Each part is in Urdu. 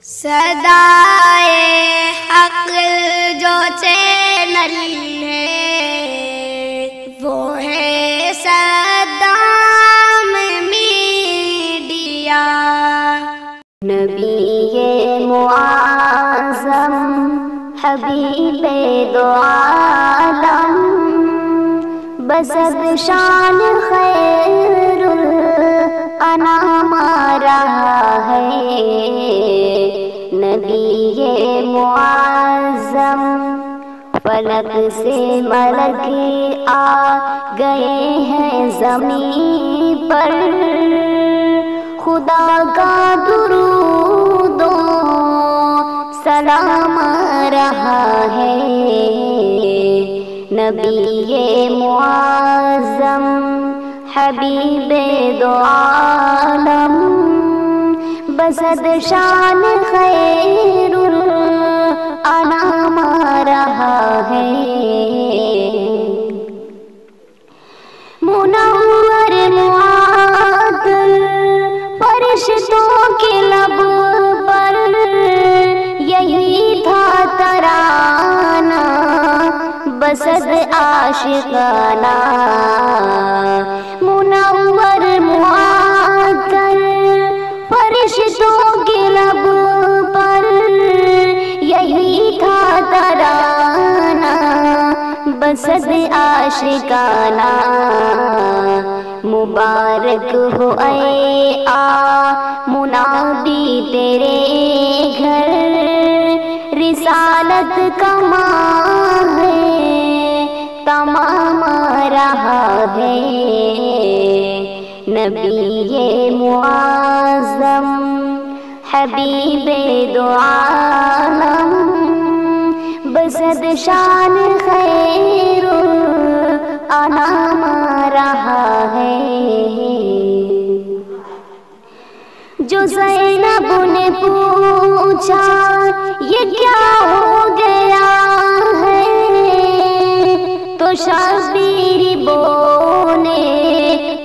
صدائے حق جو چینل ہے وہ ہے صدام میڈیا۔ نبی معظم حبیب دو عالم بسد شان خیر الانام رہا ہے۔ نبی معظم فلک سے ملک آ گئے ہیں زمین پر، خدا کا درود و سلام رہا ہے۔ نبی معظم حبیب دو عالم بسد شان خیر الانام رہا ہے۔ منور معطل فرشتوں کے لب پر یہی تھا ترانہ بسد عاشقانہ۔ منور معطل فرشتوں کے لب پر یہی تھا ترانہ بسد عاشقانہ۔ مبارک ہو اے منادی تیرے گھر، رسالت کا ماہ تمام رہا ہے۔ نبی معظم حبیب دو عالم بسد شان خیر الانام رہا ہے۔ جو زینب نے پوچھا یہ کیا ہو گیا ہے، تو شبیر بولے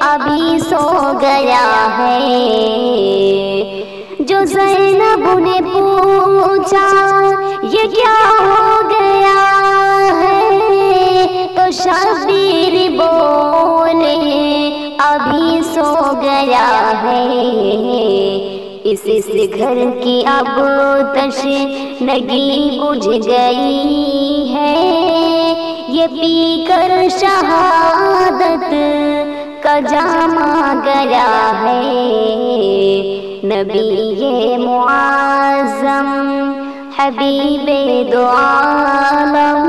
ابھی سو گیا ہے۔ جو زینب نے پوچھا یہ کیا ہو گیا ہے، تو شبیر بولے ابھی سو گیا ہے۔ اس گھر کی اب تشنگی بجھ گئی ہے، یہ پی کر شہادت کا جام گیا ہے۔ نبی معظم حبیب دو عالم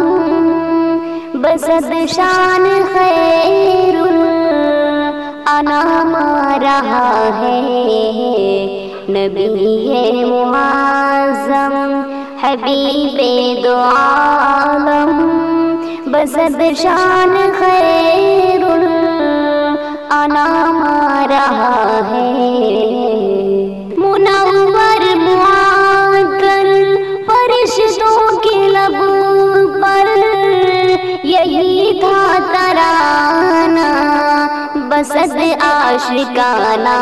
بسد شان خیر الانام رہا ہے۔ نبی معظم حبیب دو عالم بسد شان خیر الانام رہا ہے۔ منور معطل فرشتوں کے لب پر یہی تھا ترانہ بسد عاشقانہ۔